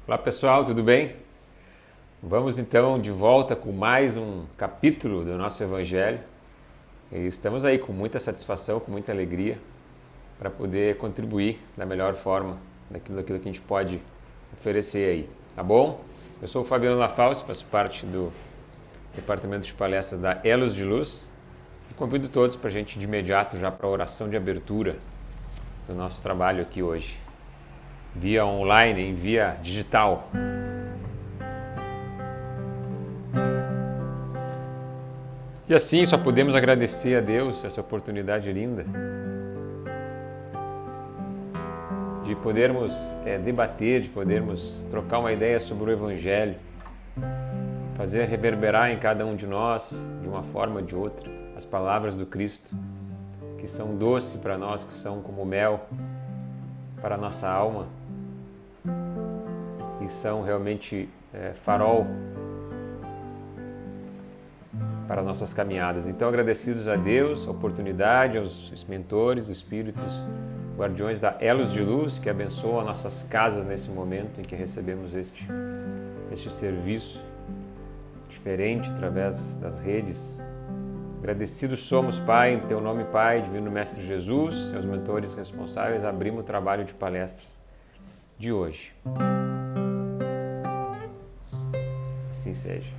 Olá pessoal, tudo bem? Vamos então de volta com mais um capítulo do nosso Evangelho e estamos aí com muita satisfação, com muita alegria para poder contribuir da melhor forma daquilo que a gente pode oferecer aí, tá bom? Eu sou o Fabiano Lafauci, faço parte do departamento de palestras da Elos de Luz e convido todos para a gente de imediato já para a oração de abertura do nosso trabalho aqui hoje, via online, via digital. E assim só podemos agradecer a Deus essa oportunidade linda de podermos debater, de podermos trocar uma ideia sobre o Evangelho, fazer reverberar em cada um de nós, de uma forma ou de outra, as palavras do Cristo, que são doces para nós, que são como mel para a nossa alma, e são realmente farol para as nossas caminhadas. Então, agradecidos a Deus, a oportunidade, aos mentores, espíritos, guardiões da Elos de Luz, que abençoam nossas casas nesse momento em que recebemos este serviço diferente através das redes. Agradecidos somos, Pai, em Teu nome, Pai, Divino Mestre Jesus, seus mentores responsáveis, abrimos o trabalho de palestras de hoje. Assim seja.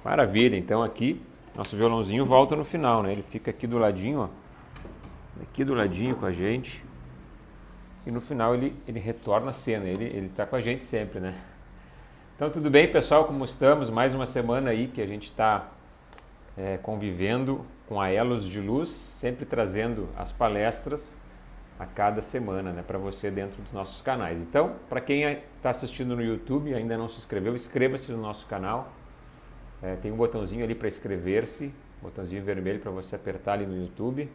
Maravilha, então aqui nosso violãozinho volta no final, né? Ele fica aqui do ladinho, ó, aqui do ladinho com a gente, e no final ele retorna a cena, ele tá com a gente sempre, né? Então tudo bem, pessoal, como estamos? Mais uma semana aí que a gente está convivendo com a Elos de Luz, sempre trazendo as palestras a cada semana, né, para você dentro dos nossos canais. Então, para quem está assistindo no YouTube e ainda não se inscreveu, inscreva-se no nosso canal. Tem um botãozinho ali para inscrever-se, botãozinho vermelho para você apertar ali no YouTube.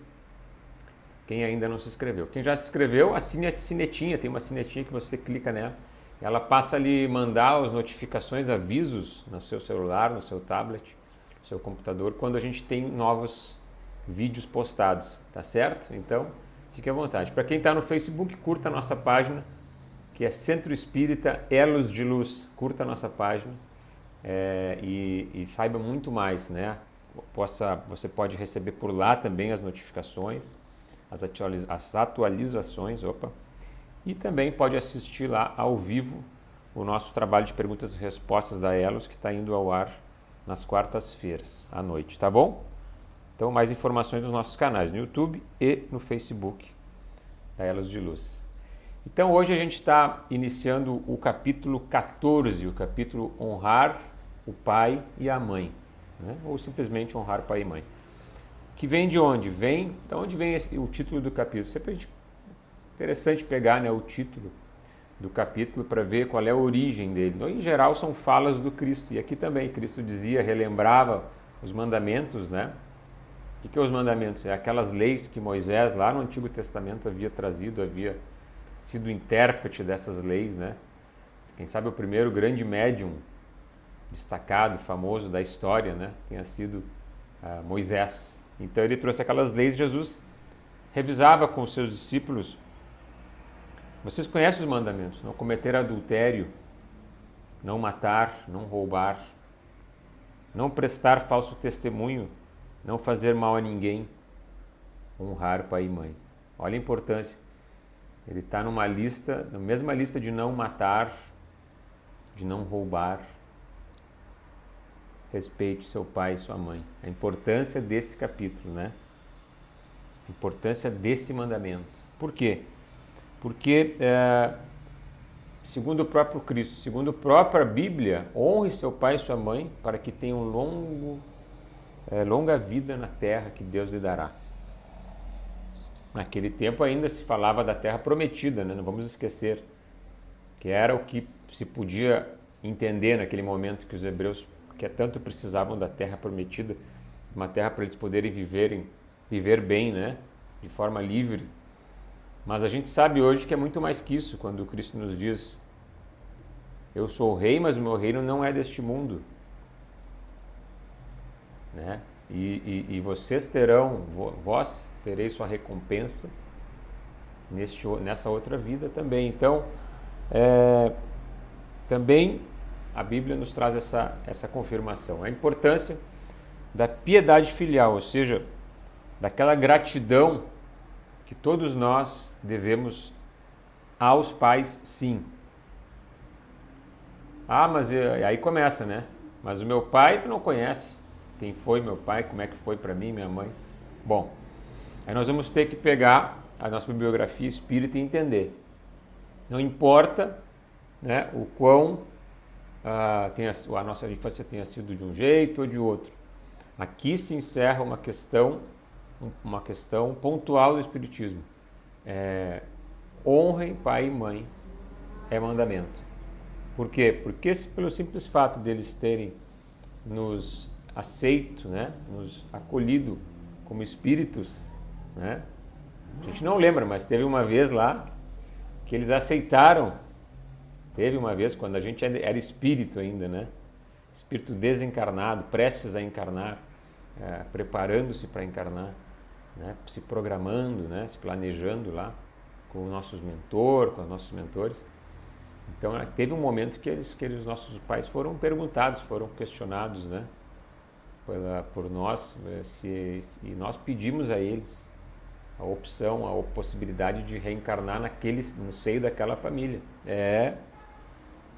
Quem ainda não se inscreveu. Quem já se inscreveu, assine a sinetinha, tem uma sinetinha que você clica nela. Ela passa ali mandar as notificações, avisos no seu celular, no seu tablet, no seu computador, quando a gente tem novos vídeos postados, tá certo? Então, fique à vontade. Para quem está no Facebook, curta a nossa página, que é Centro Espírita Elos de Luz. Curta a nossa página. E saiba muito mais, né? Você pode receber por lá também as notificações, as atualizações, e também pode assistir lá ao vivo o nosso trabalho de perguntas e respostas da Elos, que está indo ao ar nas quartas-feiras à noite, tá bom? Então, mais informações dos nossos canais no YouTube e no Facebook da Elos de Luz. Então, hoje a gente está iniciando o capítulo 14, o capítulo Honrar o Pai e a Mãe, né? Ou simplesmente Honrar Pai e Mãe. Que vem de onde? De onde vem o título do capítulo? Sempre é interessante pegar, né, o título do capítulo para ver qual é a origem dele. Então, em geral, são falas do Cristo. E aqui também, Cristo dizia, relembrava os mandamentos, né? O que é os mandamentos? É aquelas leis que Moisés, lá no Antigo Testamento, havia trazido, havia sido intérprete dessas leis, né? Quem sabe o primeiro grande médium destacado, famoso da história, né, tenha sido Moisés. Então ele trouxe aquelas leis, Jesus revisava com os seus discípulos. Vocês conhecem os mandamentos: não cometer adultério, não matar, não roubar, não prestar falso testemunho, não fazer mal a ninguém, honrar pai e mãe. Olha a importância. Ele está numa lista, na mesma lista de não matar, de não roubar. Respeite seu pai e sua mãe. A importância desse capítulo, né? A importância desse mandamento. Por quê? Porque, segundo o próprio Cristo, segundo a própria Bíblia, honre seu pai e sua mãe para que tenham longa vida na terra que Deus lhe dará. Naquele tempo ainda se falava da terra prometida, né? Não vamos esquecer que era o que se podia entender naquele momento, que os hebreus que tanto precisavam da terra prometida, uma terra para eles poderem viver bem, né? De forma livre. Mas a gente sabe hoje que é muito mais que isso, quando Cristo nos diz: eu sou o rei, mas o meu reino não é deste mundo, né? E vocês terão, vós tereis sua recompensa nessa outra vida também. Então, também a Bíblia nos traz essa confirmação. A importância da piedade filial, ou seja, daquela gratidão que todos nós devemos aos pais, sim. Ah, mas aí começa, né? Mas o meu pai tu não conhece. Quem foi meu pai, como é que foi para mim, minha mãe. Bom, aí nós vamos ter que pegar a nossa bibliografia espírita e entender. Não importa, né, o quão a nossa infância tenha sido de um jeito ou de outro. Aqui se encerra uma questão pontual do Espiritismo. Honrem pai e mãe é mandamento. Por quê? Porque pelo simples fato deles terem nos aceito, né, nos acolhido como espíritos, né? A gente não lembra, mas teve uma vez lá que eles aceitaram. Teve uma vez quando a gente era espírito ainda, né? Espírito desencarnado, prestes a encarnar, preparando-se para encarnar, né? Se programando, né? Se planejando lá com os nossos com os nossos mentores. Então teve um momento que os nossos pais foram perguntados, foram questionados, né? Por nós, e nós pedimos a eles a opção, a possibilidade de reencarnar no seio daquela família.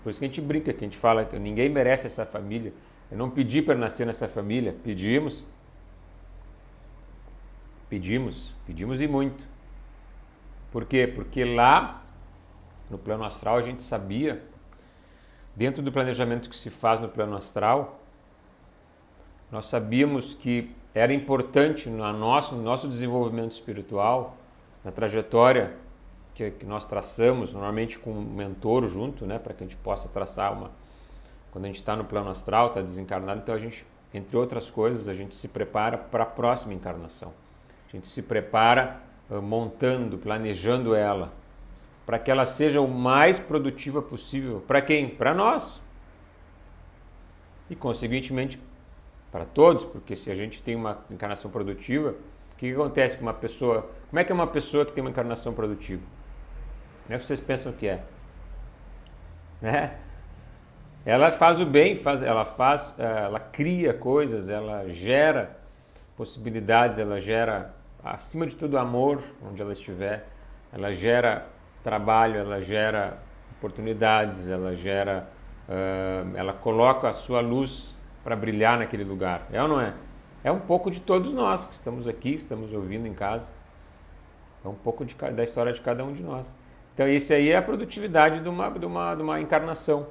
Por isso que a gente brinca, que a gente fala que ninguém merece essa família. Eu não pedi para nascer nessa família, pedimos e muito. Por quê? Porque lá no plano astral a gente sabia, dentro do planejamento que se faz no plano astral, nós sabíamos que era importante no nosso desenvolvimento espiritual, na trajetória que nós traçamos, normalmente com um mentor junto, né, para que a gente possa traçar quando a gente está no plano astral, está desencarnado, então a gente, entre outras coisas, a gente se prepara para a próxima encarnação. A gente se prepara montando, planejando ela, para que ela seja o mais produtiva possível. Para quem? Para nós. E, consequentemente, para todos, porque se a gente tem uma encarnação produtiva, o que acontece com uma pessoa? Como é que é uma pessoa que tem uma encarnação produtiva? Como é que vocês pensam que é? Né? Ela faz o bem, ela cria coisas, ela gera possibilidades, ela gera, acima de tudo, amor, onde ela estiver, ela gera trabalho, ela gera oportunidades, ela coloca a sua luz para brilhar naquele lugar. É ou não é? É um pouco de todos nós que estamos aqui, estamos ouvindo em casa. É um pouco da história de cada um de nós. Então, isso aí é a produtividade de uma encarnação.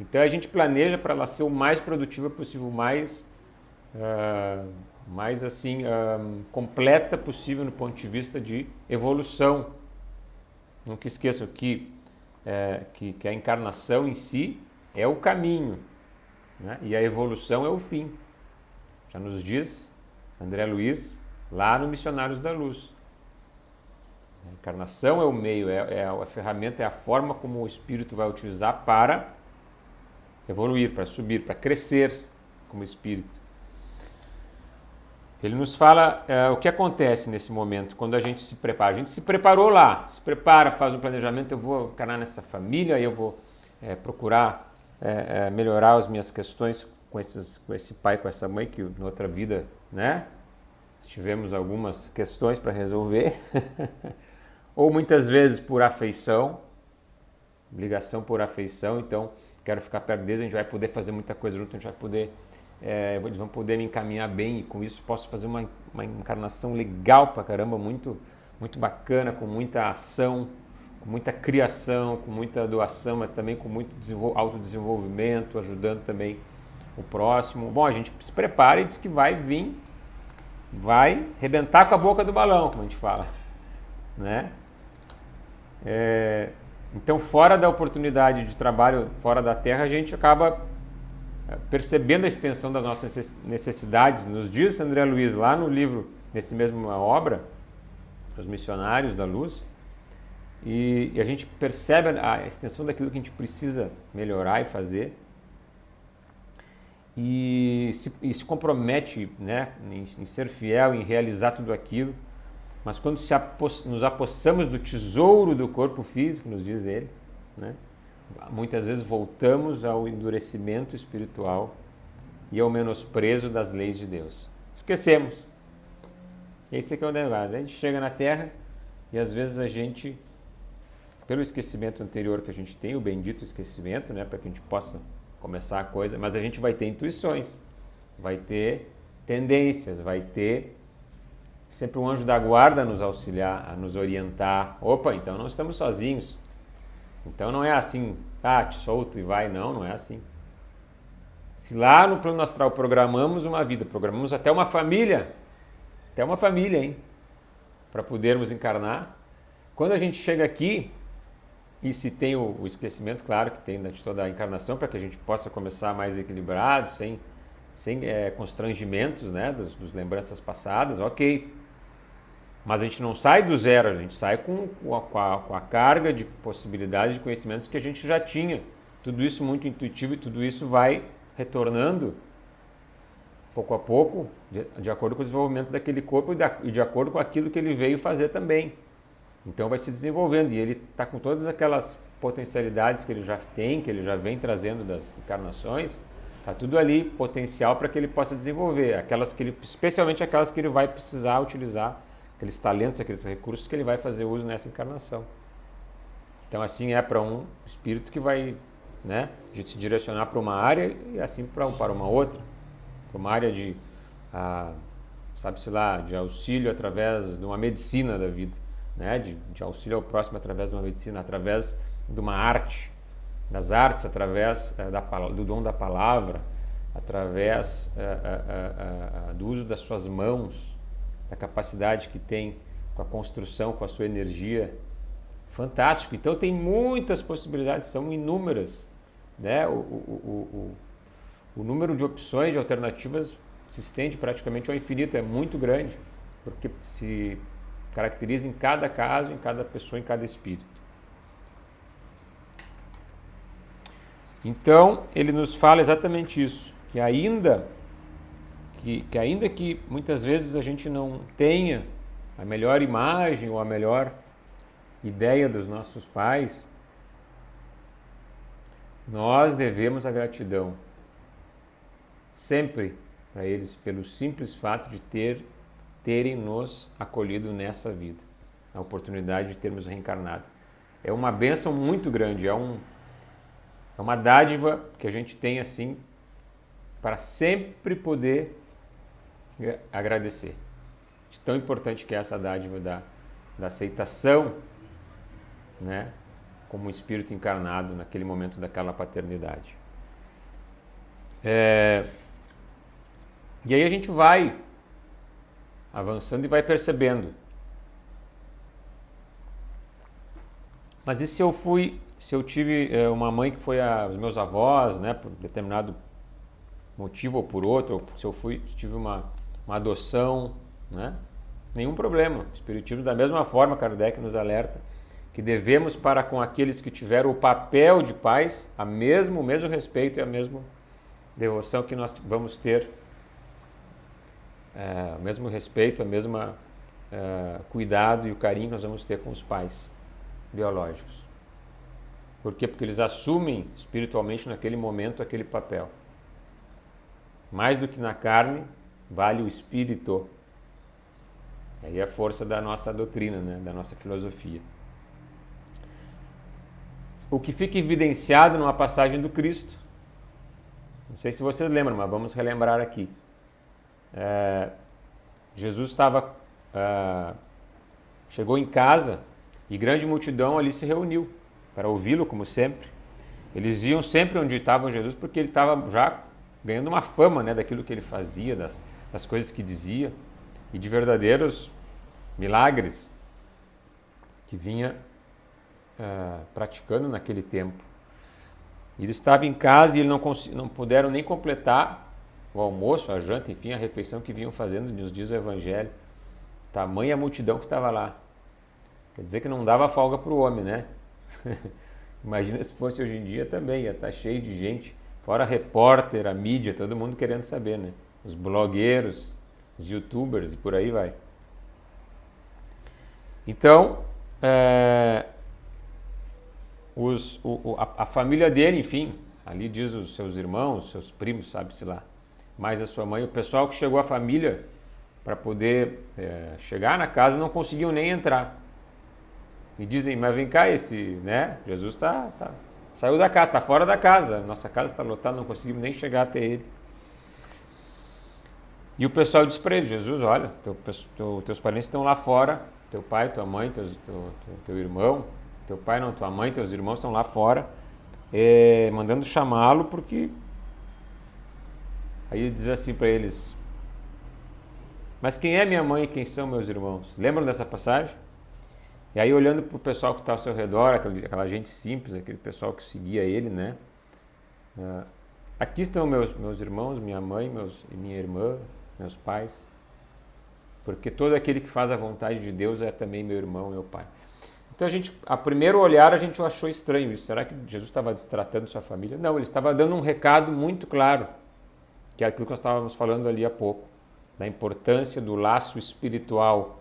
Então, a gente planeja para ela ser o mais produtiva possível, mais assim, completa possível no ponto de vista de evolução. Nunca esqueçam que a encarnação em si é o caminho, né? E a evolução é o fim. Já nos diz André Luiz, lá no Missionários da Luz. A encarnação é o meio, é a ferramenta, é a forma como o espírito vai utilizar para evoluir, para subir, para crescer como espírito. Ele nos fala o que acontece nesse momento, quando a gente se prepara. A gente se preparou lá, se prepara, faz um planejamento, eu vou encarnar nessa família, eu vou procurar melhorar as minhas questões com esse pai, com essa mãe, que na outra vida, né, tivemos algumas questões para resolver. Ou muitas vezes por afeição, ligação por afeição, então quero ficar perto deles, a gente vai poder fazer muita coisa junto, a gente vai poder... eles vão poder me encaminhar bem e com isso posso fazer uma encarnação legal pra caramba, muito, muito bacana, com muita ação, com muita criação, com muita doação, mas também com muito autodesenvolvimento, ajudando também o próximo. Bom, a gente se prepara e diz que vai arrebentar com a boca do balão, como a gente fala, né? Então, fora da oportunidade de trabalho, fora da Terra, a gente acaba percebendo a extensão das nossas necessidades. Nos diz André Luiz, lá no livro, nesse mesmo obra, Os Missionários da Luz, e a gente percebe a extensão daquilo que a gente precisa melhorar e fazer, e se compromete, né, em ser fiel, em realizar tudo aquilo. Mas quando nos apossamos do tesouro do corpo físico, nos diz ele, né, muitas vezes voltamos ao endurecimento espiritual e ao menosprezo das leis de Deus. Esquecemos. Esse aqui é o debate. A gente chega na Terra e às vezes a gente, pelo esquecimento anterior que a gente tem, o bendito esquecimento, né, para que a gente possa começar a coisa, mas a gente vai ter intuições, vai ter tendências, vai ter sempre um anjo da guarda a nos auxiliar, a nos orientar. Opa, então não estamos sozinhos. Então não é assim, te solto e vai. Não, não é assim. Se lá no plano astral programamos uma vida, programamos até uma família, hein, para podermos encarnar. Quando a gente chega aqui, e se tem o esquecimento, claro que tem de toda a encarnação, para que a gente possa começar mais equilibrado, sem constrangimentos, né, dos lembranças passadas, ok. Mas a gente não sai do zero, a gente sai com a carga de possibilidades de conhecimentos que a gente já tinha. Tudo isso muito intuitivo e tudo isso vai retornando pouco a pouco, de acordo com o desenvolvimento daquele corpo e de acordo com aquilo que ele veio fazer também. Então vai se desenvolvendo e ele está com todas aquelas potencialidades que ele já tem, que ele já vem trazendo das encarnações, está tudo ali potencial para que ele possa desenvolver, especialmente aquelas que ele vai precisar utilizar, aqueles talentos, aqueles recursos que ele vai fazer uso nessa encarnação. Então assim é para um espírito que vai, né, de se direcionar para uma área e assim para uma outra, para uma área de, sabe-se lá, de auxílio através de uma medicina da vida, né, de auxílio ao próximo através de uma medicina, através de uma arte, das artes, através do dom da palavra, através do uso das suas mãos, da capacidade que tem com a construção, com a sua energia. Fantástico. Então tem muitas possibilidades, são inúmeras, né? O número de opções, de alternativas se estende praticamente ao infinito, é muito grande, porque se caracteriza em cada caso, em cada pessoa, em cada espírito. Então ele nos fala exatamente isso, que ainda que muitas vezes a gente não tenha a melhor imagem ou a melhor ideia dos nossos pais, nós devemos a gratidão sempre para eles pelo simples fato de terem nos acolhido nessa vida, a oportunidade de termos reencarnado. É uma bênção muito grande, é uma dádiva que a gente tem assim para sempre poder agradecer. De tão importante que é essa dádiva da aceitação, né, como um espírito encarnado naquele momento daquela paternidade. E aí a gente vai avançando e vai percebendo. Mas e se eu tive uma mãe que foi os meus avós, né, por determinado motivo ou por outro, ou se eu tive uma adoção, né? Nenhum problema. O Espiritismo, da mesma forma, Kardec nos alerta que devemos para com aqueles que tiveram o papel de pais o mesmo respeito e a mesma devoção que nós vamos ter, o mesmo respeito, a mesma cuidado e o carinho que nós vamos ter com os pais biológicos. Por quê? Porque eles assumem espiritualmente naquele momento aquele papel. Mais do que na carne, vale o espírito. Aí é a força da nossa doutrina, né? Da nossa filosofia. O que fica evidenciado numa passagem do Cristo, não sei se vocês lembram, mas vamos relembrar aqui. Jesus chegou em casa e grande multidão ali se reuniu para ouvi-lo, como sempre. Eles iam sempre onde estava Jesus porque ele estava já ganhando uma fama, né, daquilo que ele fazia, das coisas que dizia e de verdadeiros milagres que vinha praticando naquele tempo. Ele estava em casa e eles não puderam nem completar o almoço, a janta, enfim, a refeição que vinham fazendo, nos diz o Evangelho. Tamanha multidão que estava lá. Quer dizer que não dava folga para o homem, né? Imagina se fosse hoje em dia também, ia estar cheio de gente, fora repórter, a mídia, todo mundo querendo saber, né? Os blogueiros, os youtubers e por aí vai. Então, a família dele, enfim, ali diz os seus irmãos, seus primos, sabe-se lá, mais a sua mãe, o pessoal que chegou à família para poder chegar na casa não conseguiam nem entrar. E dizem, mas vem cá, Jesus saiu da casa, está fora da casa, nossa casa está lotada, não conseguimos nem chegar até ele. E o pessoal diz para ele, Jesus, olha, teus parentes estão lá fora, teu pai, tua mãe, teu irmão, teu pai não, tua mãe, teus irmãos estão lá fora, mandando chamá-lo, porque... Aí ele diz assim para eles, mas quem é minha mãe e quem são meus irmãos? Lembram dessa passagem? E aí olhando para o pessoal que está ao seu redor, aquela gente simples, aquele pessoal que seguia ele, né? Aqui estão meus irmãos, minha mãe e minha irmã, meus pais, porque todo aquele que faz a vontade de Deus é também meu irmão, meu pai. Então a primeiro olhar a gente achou estranho isso. Será que Jesus estava destratando sua família? Não, ele estava dando um recado muito claro, que é aquilo que nós estávamos falando ali há pouco, da importância do laço espiritual,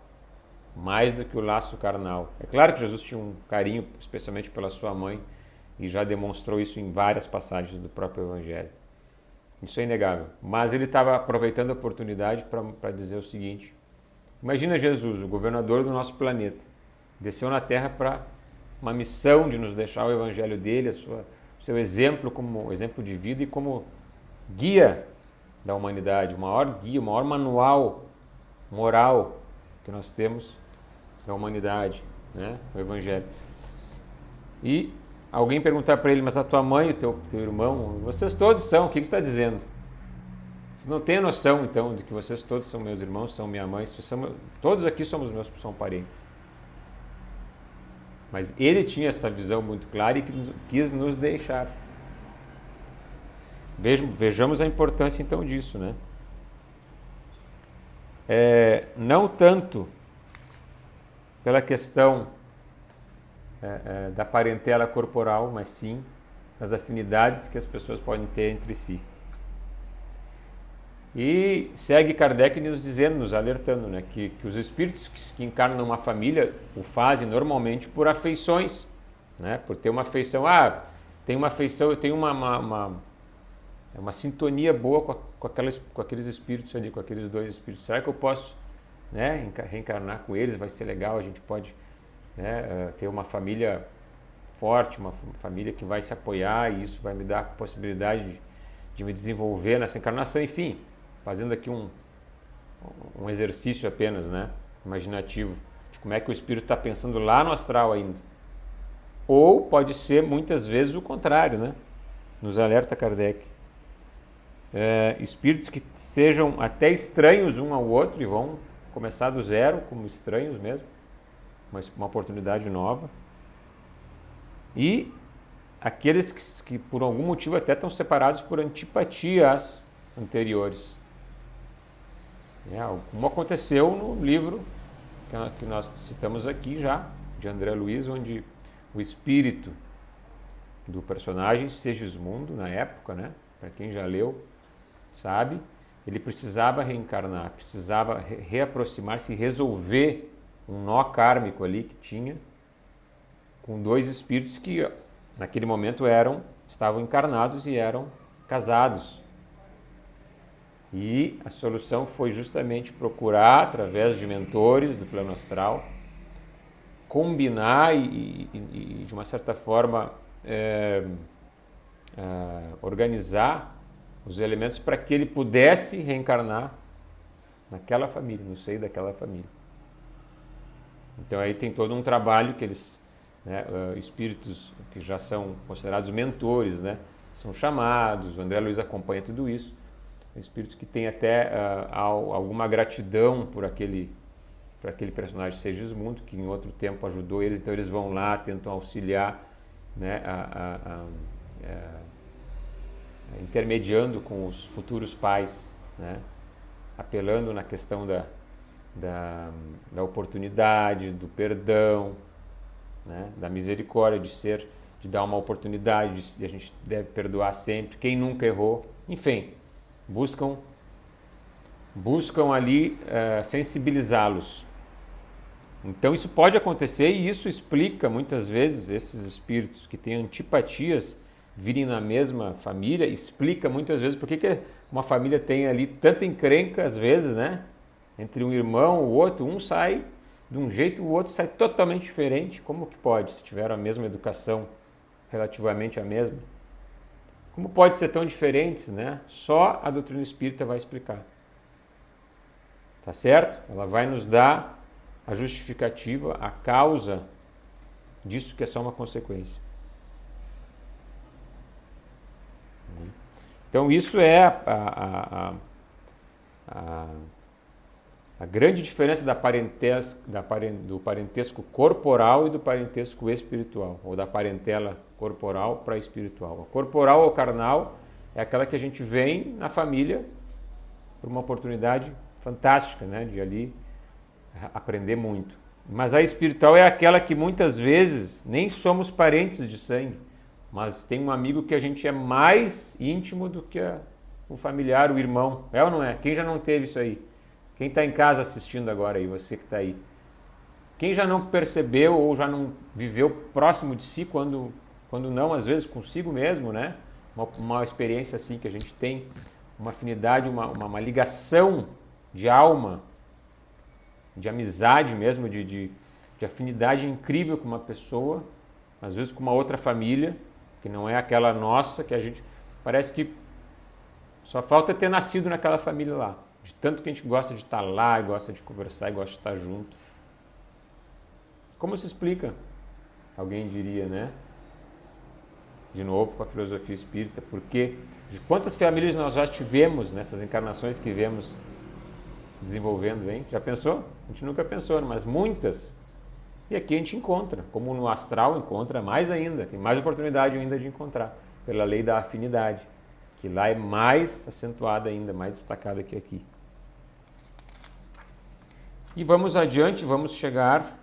mais do que o laço carnal. É claro que Jesus tinha um carinho, especialmente pela sua mãe, e já demonstrou isso em várias passagens do próprio Evangelho. Isso é inegável. Mas ele estava aproveitando a oportunidade para dizer o seguinte: imagina Jesus, o governador do nosso planeta, desceu na Terra para uma missão de nos deixar o Evangelho dele, o seu exemplo como exemplo de vida e como guia da humanidade, o maior guia, o maior manual moral que nós temos da humanidade, né? O Evangelho. E alguém perguntar para ele, mas a tua mãe e o teu irmão, vocês todos são, o que você está dizendo? Vocês não têm noção, então, de que vocês todos são meus irmãos, são minha mãe, todos aqui são parentes. Mas ele tinha essa visão muito clara e quis nos deixar. Vejamos a importância, então, disso, né? Não tanto pela questão da parentela corporal, mas sim das afinidades que as pessoas podem ter entre si. E segue Kardec nos dizendo, nos alertando, né, que os espíritos que encarnam numa família o fazem normalmente por afeições, né, por ter uma afeição. Tem uma afeição, eu tenho uma sintonia boa com aqueles espíritos ali, com aqueles dois espíritos. Será que eu posso, né, reencarnar com eles? Vai ser legal, a gente pode, né, ter uma família forte, uma família que vai se apoiar, e isso vai me dar a possibilidade de me desenvolver nessa encarnação. Enfim, fazendo aqui um exercício apenas, né, imaginativo, de como é que o espírito está pensando lá no astral ainda. Ou pode ser muitas vezes o contrário, né? Nos alerta Kardec. Espíritos que sejam até estranhos um ao outro e vão começar do zero, como estranhos mesmo, mas uma oportunidade nova. E aqueles que por algum motivo até estão separados por antipatias anteriores. Como aconteceu no livro que nós citamos aqui já, de André Luiz, onde o espírito do personagem Segismundo, na época, né, para quem já leu, sabe, ele precisava reencarnar, precisava reaproximar-se e resolver um nó kármico ali que tinha com dois espíritos que naquele momento estavam encarnados e eram casados. E a solução foi justamente procurar, através de mentores do plano astral, combinar e de uma certa forma organizar os elementos para que ele pudesse reencarnar naquela família, no seio daquela família. Então aí tem todo um trabalho que eles, né, espíritos que já são considerados mentores, né, são chamados, o André Luiz acompanha tudo isso, espíritos que têm até alguma gratidão por aquele personagem Segismundo, que em outro tempo ajudou eles, então eles vão lá, tentam auxiliar, né, intermediando com os futuros pais, né, apelando na questão da oportunidade, do perdão, né, da misericórdia, de dar uma oportunidade, a gente deve perdoar sempre, quem nunca errou, enfim, buscam ali sensibilizá-los. Então isso pode acontecer e isso explica muitas vezes esses espíritos que têm antipatias virem na mesma família, explica muitas vezes por que uma família tem ali tanta encrenca às vezes, né? Entre um irmão e o outro, um sai de um jeito, o outro sai totalmente diferente. Como que pode, se tiveram a mesma educação, relativamente a mesma? Como pode ser tão diferentes, né? Só a doutrina espírita vai explicar. Tá certo? Ela vai nos dar a justificativa, a causa disso que é só uma consequência. Então isso é a grande diferença do parentesco corporal e do parentesco espiritual, ou da parentela corporal para espiritual. A corporal ou carnal é aquela que a gente vem na família por uma oportunidade fantástica, né, de ali aprender muito. Mas a espiritual é aquela que muitas vezes nem somos parentes de sangue, mas tem um amigo que a gente é mais íntimo do que o familiar, o irmão. É ou não é? Quem já não teve isso aí? Quem está em casa assistindo agora aí, você que está aí. Quem já não percebeu ou já não viveu próximo de si, quando não, às vezes consigo mesmo, né? Uma experiência assim que a gente tem, uma afinidade, uma ligação de alma, de amizade mesmo, de afinidade incrível com uma pessoa, às vezes com uma outra família, que não é aquela nossa, que a gente parece que só falta ter nascido naquela família lá. De tanto que a gente gosta de estar lá, gosta de conversar, gosta de estar junto. Como se explica? Alguém diria, né? De novo, com a filosofia espírita, porque de quantas famílias nós já tivemos nessas encarnações que vemos desenvolvendo, hein? Já pensou? A gente nunca pensou, mas muitas. E aqui a gente encontra, como no astral encontra mais ainda, tem mais oportunidade ainda de encontrar, pela lei da afinidade, que lá é mais acentuada ainda, mais destacada que aqui. E vamos adiante, vamos chegar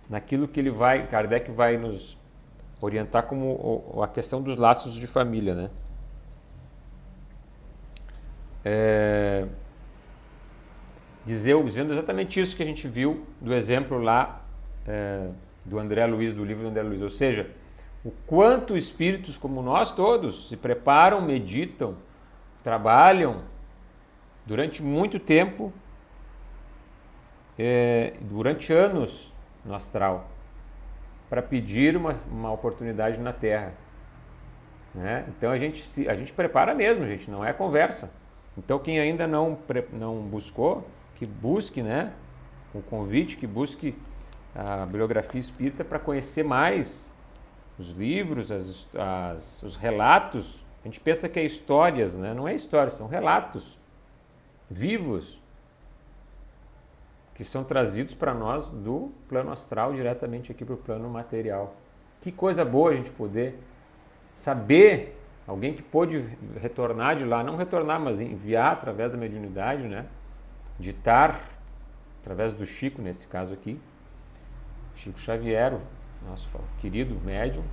naquilo que Kardec vai nos orientar como a questão dos laços de família, né? Dizendo exatamente isso que a gente viu do exemplo lá do André Luiz, do livro do André Luiz, ou seja, o quanto espíritos como nós todos se preparam, meditam, trabalham durante muito tempo, durante anos no astral, para pedir uma oportunidade na Terra. Né? Então a gente prepara mesmo, gente, não é conversa. Então quem ainda não buscou, que busque, né, o convite, que busque a bibliografia espírita para conhecer mais os livros, os relatos. A gente pensa que é histórias, né? Não é história, são relatos vivos que são trazidos para nós do plano astral diretamente aqui para o plano material. Que coisa boa a gente poder saber, alguém que pôde retornar de lá, não retornar, mas enviar através da mediunidade, né? Ditar, através do Chico, nesse caso aqui, Chico Xavier, nosso querido médium,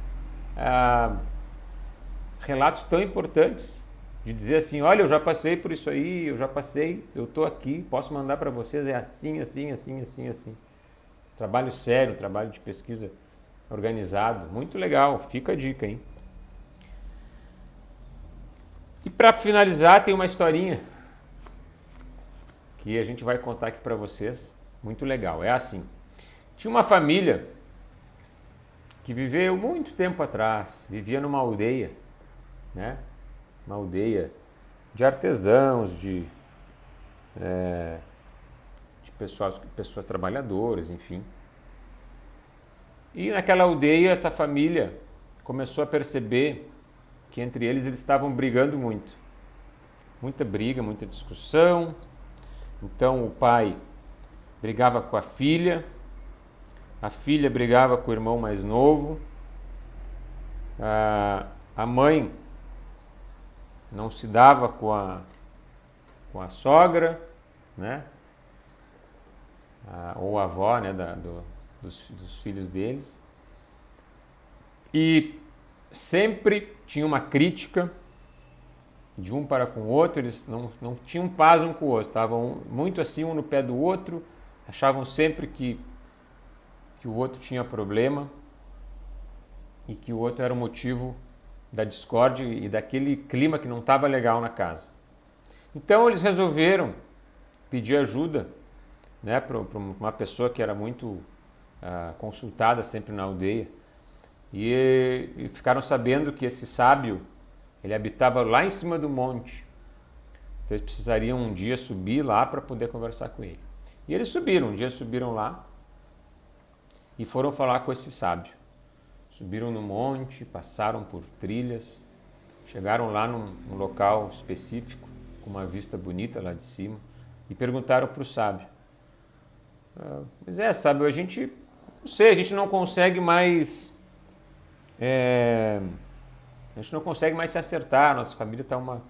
relatos tão importantes, de dizer assim, olha, eu já passei por isso aí, eu estou aqui, posso mandar para vocês, é assim, assim, assim, assim, assim. Trabalho sério, trabalho de pesquisa organizado, muito legal, fica a dica, hein? E para finalizar, tem uma historinha que a gente vai contar aqui para vocês, muito legal. É assim, tinha uma família que viveu muito tempo atrás, vivia numa aldeia, né? Uma aldeia de artesãos, de pessoas trabalhadoras, enfim. E naquela aldeia, essa família começou a perceber que entre eles estavam brigando muito. Muita briga, muita discussão. Então o pai brigava com a filha brigava com o irmão mais novo, a mãe não se dava com a sogra, né? Ou a avó, né? Dos filhos deles. E sempre tinha uma crítica, de um para com o outro, eles não tinham paz um com o outro, estavam muito assim um no pé do outro, achavam sempre que o outro tinha problema e que o outro era o motivo da discórdia e daquele clima que não estava legal na casa. Então eles resolveram pedir ajuda, né, para uma pessoa que era muito consultada sempre na aldeia, e ficaram sabendo que esse sábio, ele habitava lá em cima do monte, então eles precisariam um dia subir lá para poder conversar com ele. E eles subiram, um dia subiram lá e foram falar com esse sábio. Subiram no monte, passaram por trilhas, chegaram lá num local específico, com uma vista bonita lá de cima, e perguntaram para o sábio: pois é, sábio, a gente, não sei, a gente não consegue mais, a gente não consegue mais se acertar, nossa família está uma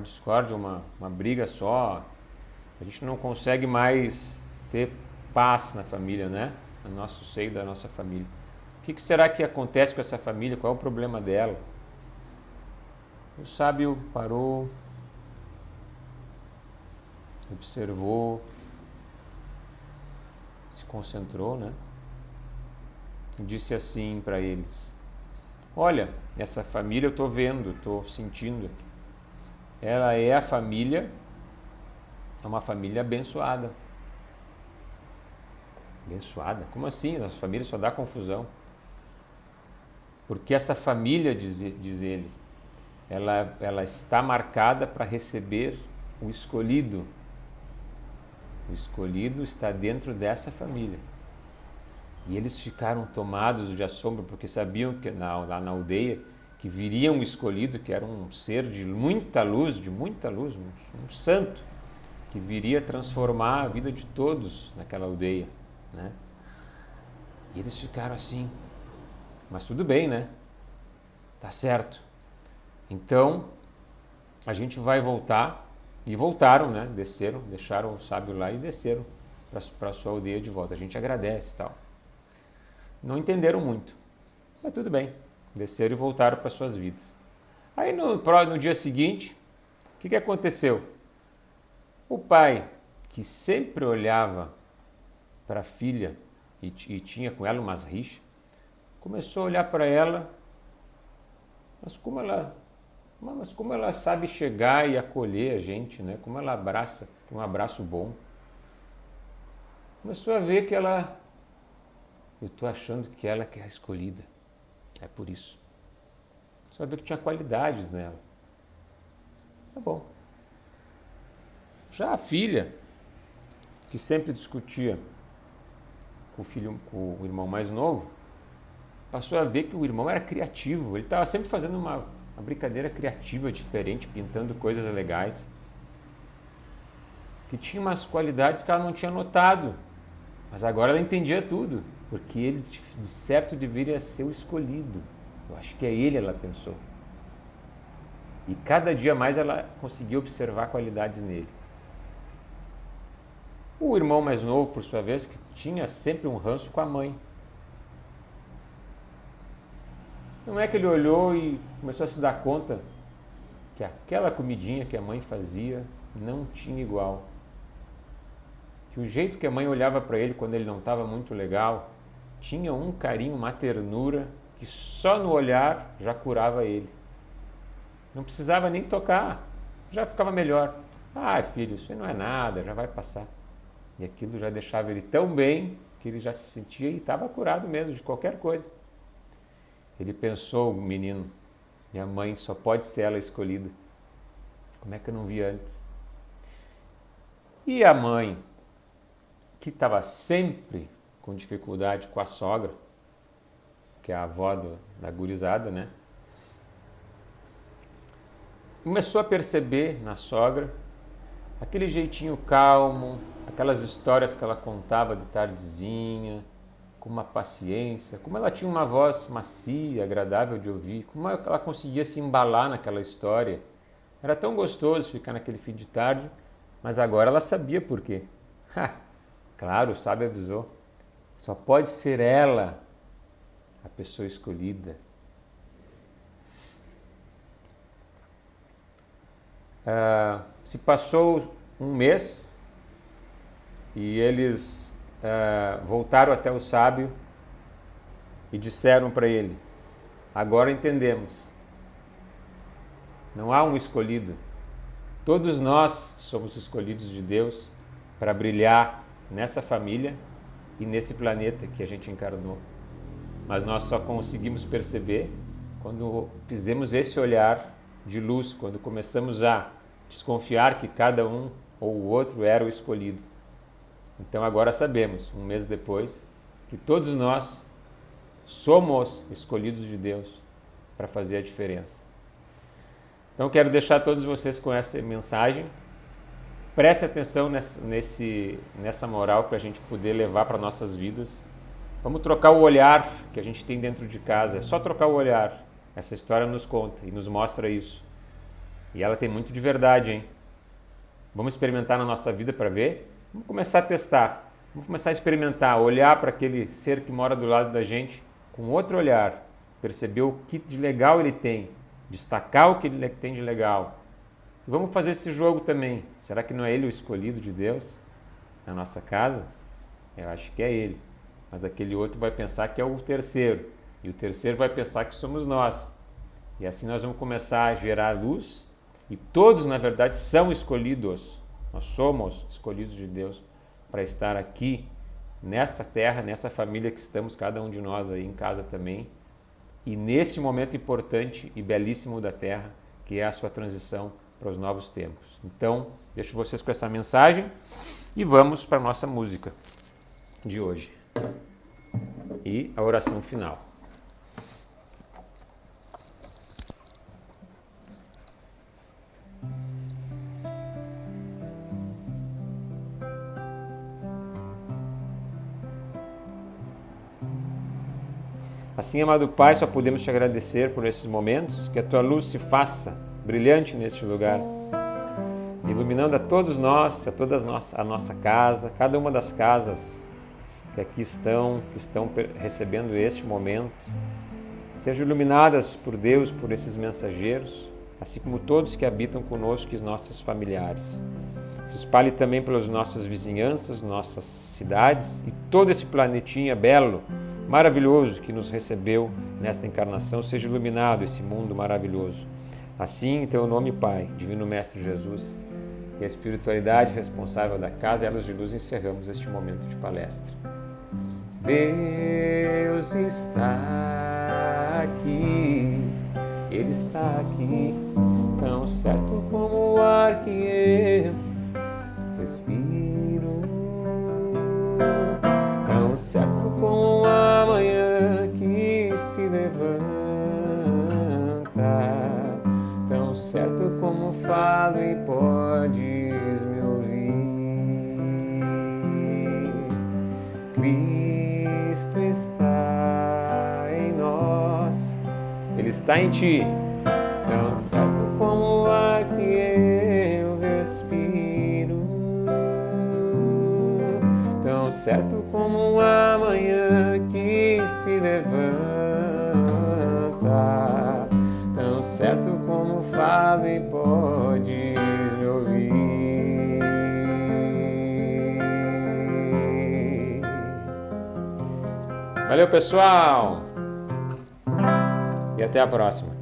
discórdia, uma briga só, a gente não consegue mais ter paz na família, né? No nosso seio da nossa família. O que será que acontece com essa família? Qual é o problema dela? O sábio parou, observou, se concentrou, né? E disse assim para eles: olha, essa família eu estou vendo, estou sentindo. Ela é a família, é uma família abençoada. Abençoada? Como assim? Nossa família só dá confusão. Porque essa família, diz ele, ela está marcada para receber o escolhido. O escolhido está dentro dessa família. E eles ficaram tomados de assombro, porque sabiam que lá na aldeia que viria um escolhido, que era um ser de muita luz, um santo, que viria transformar a vida de todos naquela aldeia, né? E eles ficaram assim: mas tudo bem, né? Tá certo. Então, a gente vai voltar. E voltaram, né? Desceram, deixaram o sábio lá e desceram para a sua aldeia de volta. A gente agradece e tal. Não entenderam muito, mas tudo bem. Desceram e voltaram para suas vidas. Aí no dia seguinte, o que aconteceu? O pai, que sempre olhava para a filha e tinha com ela umas rixas, começou a olhar para ela, mas como ela sabe chegar e acolher a gente, né? Como ela abraça, tem um abraço bom. Começou a ver que eu estou achando que ela que é a escolhida. É por isso. Começou a ver que tinha qualidades nela. Tá bom. Já a filha, que sempre discutia com o irmão mais novo, passou a ver que o irmão era criativo. Ele estava sempre fazendo uma brincadeira criativa, diferente, pintando coisas legais, que tinha umas qualidades que ela não tinha notado, mas agora ela entendia tudo, porque ele de certo deveria ser o escolhido. Eu acho que é ele, ela pensou. E cada dia mais ela conseguia observar qualidades nele. O irmão mais novo, por sua vez, que tinha sempre um ranço com a mãe. Não é que ele olhou e começou a se dar conta que aquela comidinha que a mãe fazia não tinha igual. Que o jeito que a mãe olhava para ele quando ele não estava muito legal tinha um carinho, uma ternura que só no olhar já curava ele. Não precisava nem tocar, já ficava melhor. Ah, filho, isso aí não é nada, já vai passar. E aquilo já deixava ele tão bem que ele já se sentia e estava curado mesmo de qualquer coisa. Ele pensou, o menino, minha mãe só pode ser ela escolhida. Como é que eu não vi antes? E a mãe, que estava sempre com dificuldade com a sogra, que é a avó da gurizada, né? Começou a perceber na sogra aquele jeitinho calmo, aquelas histórias que ela contava de tardezinha, com uma paciência, como ela tinha uma voz macia, agradável de ouvir, como ela conseguia se embalar naquela história. Era tão gostoso ficar naquele fim de tarde, mas agora ela sabia por quê. Claro, o sábio avisou. Só pode ser ela a pessoa escolhida. se passou um mês e eles voltaram até o sábio e disseram para ele: agora entendemos, não há um escolhido, todos nós somos escolhidos de Deus para brilhar nessa família e nesse planeta que a gente encarnou, mas nós só conseguimos perceber quando fizemos esse olhar de luz, quando começamos a desconfiar que cada um ou o outro era o escolhido. Então agora sabemos, um mês depois, que todos nós somos escolhidos de Deus para fazer a diferença. Então quero deixar todos vocês com essa mensagem. Preste atenção nessa moral para a gente poder levar para nossas vidas. Vamos trocar o olhar que a gente tem dentro de casa. É só trocar o olhar. Essa história nos conta e nos mostra isso. E ela tem muito de verdade, hein? Vamos experimentar na nossa vida para ver? Vamos começar a testar. Vamos começar a experimentar, olhar para aquele ser que mora do lado da gente com outro olhar. Perceber o que de legal ele tem. Destacar o que ele tem de legal. E vamos fazer esse jogo também. Será que não é ele o escolhido de Deus na nossa casa? Eu acho que é ele. Mas aquele outro vai pensar que é o terceiro. E o terceiro vai pensar que somos nós. E assim nós vamos começar a gerar luz. E todos, na verdade, são escolhidos. Nós somos escolhidos de Deus para estar aqui, nessa terra, nessa família que estamos, cada um de nós aí em casa também. E nesse momento importante e belíssimo da terra, que é a sua transição para os novos tempos. Então, deixo vocês com essa mensagem e vamos para a nossa música de hoje. E a oração final. Assim, amado Pai, só podemos te agradecer por esses momentos, que a tua luz se faça brilhante neste lugar, iluminando a todos nós, a nossa casa, cada uma das casas que aqui estão recebendo este momento, sejam iluminadas por Deus, por esses mensageiros, assim como todos que habitam conosco e os nossos familiares. Se espalhe também pelas nossas vizinhanças, nossas cidades e todo esse planetinha belo, maravilhoso que nos recebeu nesta encarnação, seja iluminado esse mundo maravilhoso. Assim, em teu nome, Pai, Divino Mestre Jesus, e a espiritualidade responsável da Casa Elos de Luz, encerramos este momento de palestra. Deus está aqui, Ele está aqui, tão certo como o ar que eu respiro, tão certo como a manhã que se levanta, tão certo como falo e podes me ouvir. Cristo está em nós, Ele está em ti, tão certo como o ar que eu respiro, tão certo como a manhã que se levanta, tão certo como falo e podes me ouvir. Valeu, pessoal! E até a próxima.